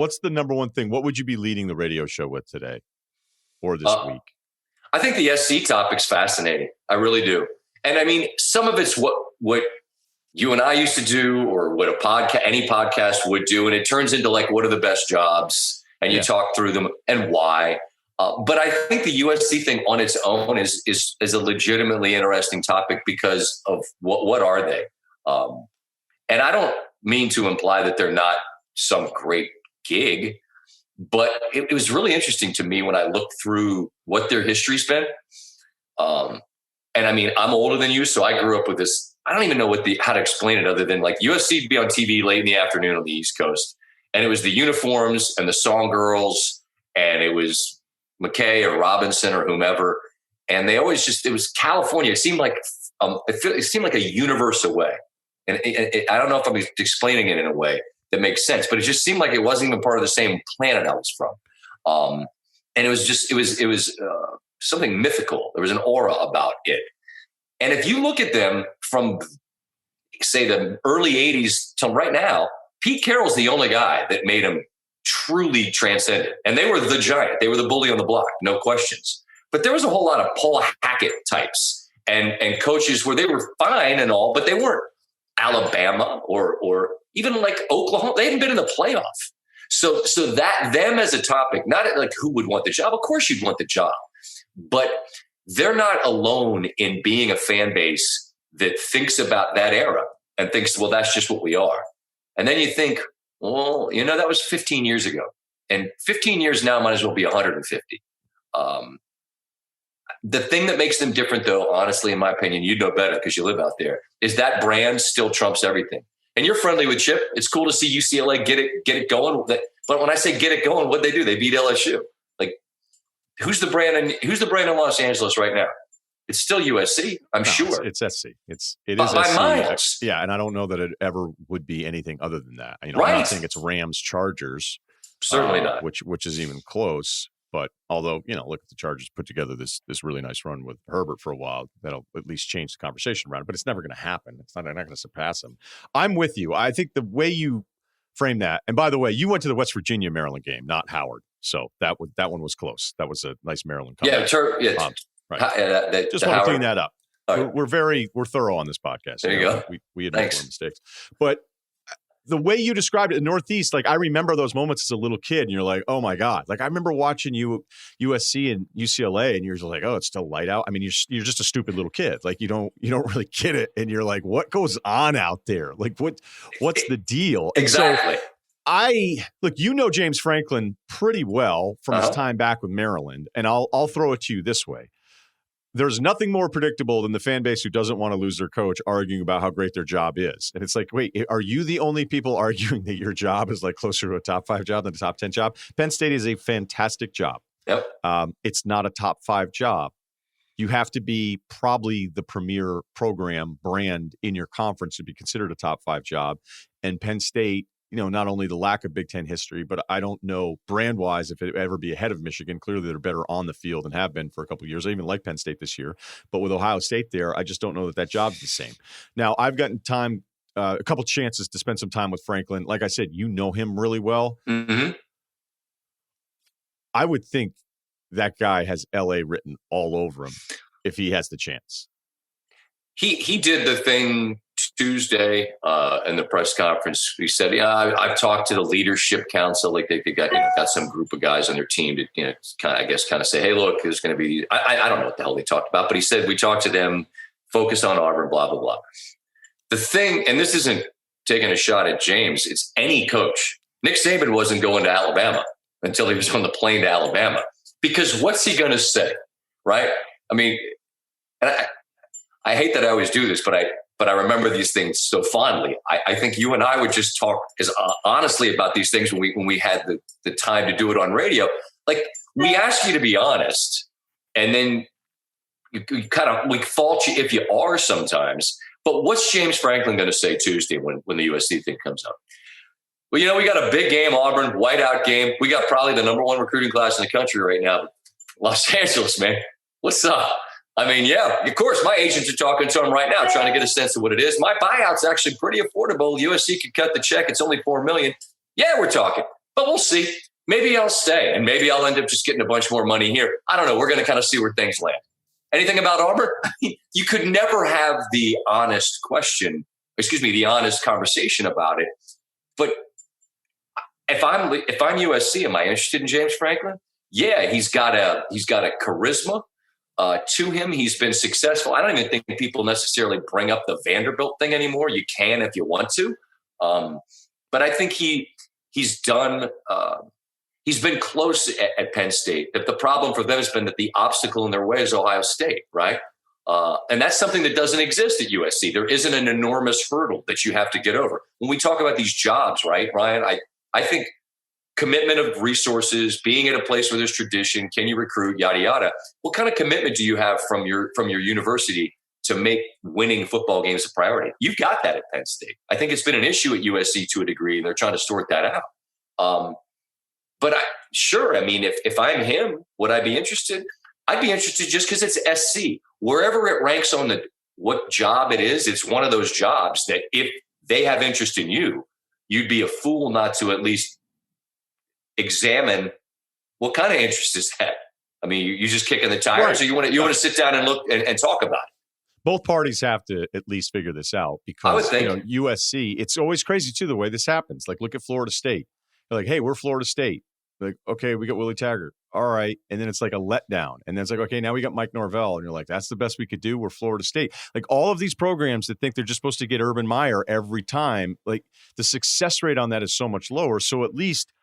what's the number one thing? What would you be leading the radio show with today or this week? I think the SC topic's fascinating. I really do. And I mean, some of it's what you and I used to do, or what any podcast would do. And it turns into like, what are the best jobs? And you talk through them and why. But I think the USC thing on its own is a legitimately interesting topic because of what are they? And I don't mean to imply that they're not some great gig, but it was really interesting to me when I looked through what their history's been. And I mean, I'm older than you, so I grew up with this. I don't even know how to explain it other than like USC would be on TV late in the afternoon on the East Coast. And it was the uniforms and the song girls, and it was McKay or Robinson or whomever. And they always it was California. It seemed like, it seemed like a universe away. And I don't know if I'm explaining it in a way that makes sense, but it just seemed like it wasn't even part of the same planet I was from. And it was something mythical. There was an aura about it. And if you look at them from, say, the early 80s till right now, Pete Carroll's the only guy that made him truly transcendent. And they were the giant. They were the bully on the block, no questions. But there was a whole lot of Paul Hackett types and coaches where they were fine and all, but they weren't Alabama or even like Oklahoma. They hadn't been in the playoff. So that them as a topic, not like who would want the job. Of course you'd want the job, but they're not alone in being a fan base that thinks about that era and thinks, well, that's just what we are. And then you think, well, that was 15 years ago, and 15 years now might as well be 150. The thing that makes them different, though, honestly, in my opinion, you know better because you live out there, is that brand still trumps everything. And you're friendly with Chip. It's cool to see UCLA get it going. But when I say get it going, what'd they do? They beat LSU. Like, who's the brand in Los Angeles right now? It's still USC, I'm sure. It's SC. It is by SC. miles. Yeah, and I don't know that it ever would be anything other than that. Right. I'm not saying it's Rams Chargers. Certainly not. Which is even close. But although, look at the Chargers put together this really nice run with Herbert for a while, that'll at least change the conversation around it. But it's never going to happen. They're not going to surpass him. I'm with you. I think the way you frame that, and by the way, you went to the West Virginia Maryland game, not Howard. So that one was close. That was a nice Maryland comeback. Right. Just want to clean that up. Right. We're thorough on this podcast. There you go. We admit our mistakes. But the way you described it in Northeast, like I remember those moments as a little kid, and you're like, oh my God. Like I remember watching USC and UCLA, and you're just like, oh, it's still light out. I mean, you're just a stupid little kid. Like you don't really get it, and you're like, what goes on out there? Like what's the deal? Exactly. So James Franklin pretty well from his time back with Maryland, and I'll throw it to you this way. There's nothing more predictable than the fan base who doesn't want to lose their coach arguing about how great their job is. And it's like, wait, are you the only people arguing that your job is like closer to a top 5 job than a top 10 job? Penn State is a fantastic job. Yep. It's not a top 5 job. You have to be probably the premier program brand in your conference to be considered a top 5 job. And Penn State, not only the lack of Big Ten history, but I don't know brand-wise if it ever be ahead of Michigan. Clearly, they're better on the field and have been for a couple of years. I even like Penn State this year. But with Ohio State there, I just don't know that job's the same. Now, I've gotten a couple chances to spend some time with Franklin. Like I said, you know him really well. Mm-hmm. I would think that guy has L.A. written all over him if he has the chance. He did the thing Tuesday in the press conference. He said, I've talked to the leadership council. Like they got some group of guys on their team to, kind of say, hey, look, there's going to be, I don't know what the hell they talked about, but he said, we talked to them, focus on Auburn, blah, blah, blah. The thing, and this isn't taking a shot at James, it's any coach. Nick Saban wasn't going to Alabama until he was on the plane to Alabama, because what's he going to say? Right. I mean, and I hate that I always do this, but I remember these things so fondly. I think you and I would just talk as honestly about these things when we had the time to do it on radio. Like we ask you to be honest, and then we fault you if you are sometimes. But what's James Franklin going to say Tuesday when the USC thing comes up? Well, we got a big game, Auburn, whiteout game. We got probably the number 1 recruiting class in the country right now. Los Angeles, man. What's up? I mean, yeah, of course, my agents are talking to him right now, trying to get a sense of what it is. My buyout's actually pretty affordable. USC could cut the check. It's only $4 million. Yeah, we're talking. But we'll see. Maybe I'll stay, and maybe I'll end up just getting a bunch more money here. I don't know. We're going to kind of see where things land. Anything about Auburn? You could never have the honest conversation about it. But if I'm USC, am I interested in James Franklin? Yeah, he's got a charisma to him. He's been successful. I don't even think people necessarily bring up the Vanderbilt thing anymore. You can if you want to, but I think he's done. He's been close at Penn State. But the problem for them has been that the obstacle in their way is Ohio State, right? And that's something that doesn't exist at USC. There isn't an enormous hurdle that you have to get over. When we talk about these jobs, right, Ryan, I think commitment of resources, being at a place where there's tradition, can you recruit, yada, yada. What kind of commitment do you have from your university to make winning football games a priority? You've got that at Penn State. I think it's been an issue at USC to a degree, and they're trying to sort that out. But if I'm him, would I be interested? I'd be interested just because it's SC. Wherever it ranks on what job it is, it's one of those jobs that if they have interest in you, you'd be a fool not to at least examine what kind of interest is that. I mean, you just kicking the tires, right. Or you want to sit down and look and talk about it. Both parties have to at least figure this out because I would think. USC. It's always crazy too the way this happens. Like, look at Florida State. They're like, hey, we're Florida State. Like, okay, we got Willie Taggart. All right. And then it's like a letdown. And then it's like, okay, now we got Mike Norvell. And you're like, that's the best we could do. We're Florida State. Like all of these programs that think they're just supposed to get Urban Meyer every time, like the success rate on that is so much lower. So at least,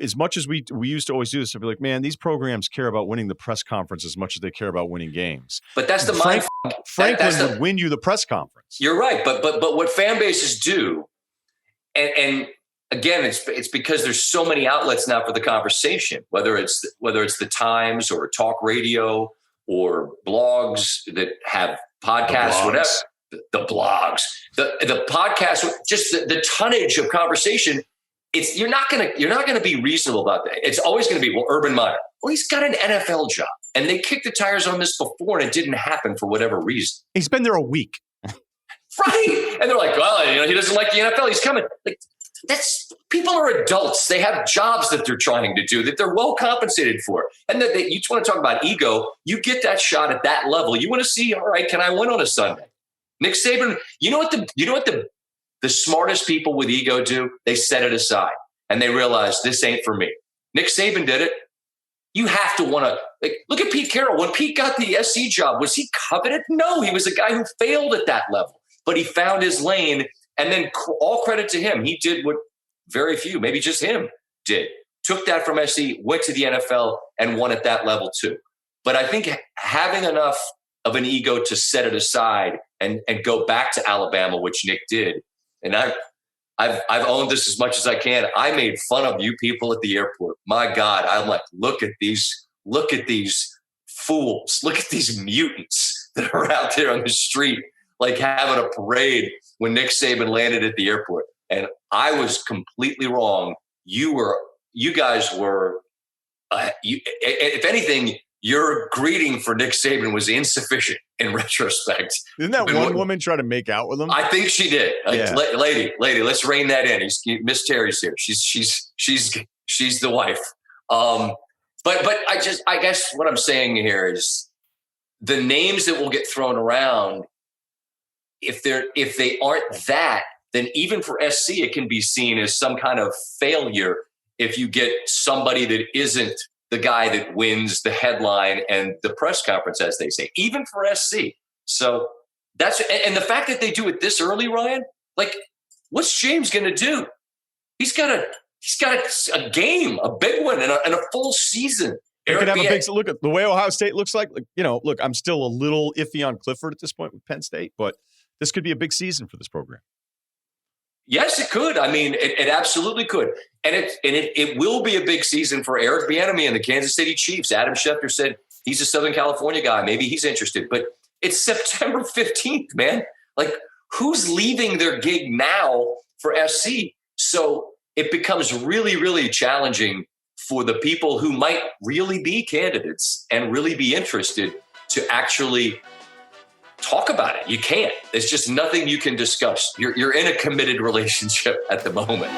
as much as we used to always do this, I'd be like, man, these programs care about winning the press conference as much as they care about winning games. But that's the Franklin would win you the press conference. You're right. But what fan bases do, and again, it's because there's so many outlets now for the conversation, whether it's the Times or talk radio or blogs that have podcasts, whatever, the blogs, the podcast, just the tonnage of conversation. You're not gonna be reasonable about that. It's always gonna be, well, Urban Meyer. Well, he's got an NFL job, and they kicked the tires on this before, and it didn't happen for whatever reason. He's been there a week, right? And they're like, well, he doesn't like the NFL. He's coming. Like, people are adults. They have jobs that they're trying to do that they're well compensated for. And that you just want to talk about ego. You get that shot at that level. You want to see, all right, can I win on a Sunday? Nick Saban, you know what the smartest people with ego do? They set it aside and they realize this ain't for me. Nick Saban did it. You have to want to look at Pete Carroll. When Pete got the SC job, was he coveted? No, he was a guy who failed at that level, but he found his lane. And then all credit to him. He did what very few, maybe just him, did. Took that from SC, went to the NFL, and won at that level too. But I think having enough of an ego to set it aside and go back to Alabama, which Nick did, and I've owned this as much as I can. I made fun of you people at the airport. My God, I'm like, look at these fools, look at these mutants that are out there on the street, like having a parade when Nick Saban landed at the airport. And I was completely wrong. You guys were, if anything, your greeting for Nick Saban was insufficient in retrospect. Didn't that one woman try to make out with him? I think she did. Yeah. Lady, let's rein that in. Miss Terry's here. She's the wife. But I guess what I'm saying here is the names that will get thrown around, if they aren't that, then even for SC, it can be seen as some kind of failure if you get somebody that isn't the guy that wins the headline and the press conference, as they say, even for SC. So and the fact that they do it this early, Ryan, like, what's James going to do? He's got a game, a big one, and a full season. They could have a big look at the way Ohio State looks like. Look, I'm still a little iffy on Clifford at this point with Penn State, but this could be a big season for this program. Yes, it could. I mean, it absolutely could. And it will be a big season for Eric Bieniemy and the Kansas City Chiefs. Adam Schefter said he's a Southern California guy. Maybe he's interested. But it's September 15th, man. Like, who's leaving their gig now for SC? So it becomes really, really challenging for the people who might really be candidates and really be interested to actually talk about it. You can't. There's just nothing you can discuss. You're in a committed relationship at the moment.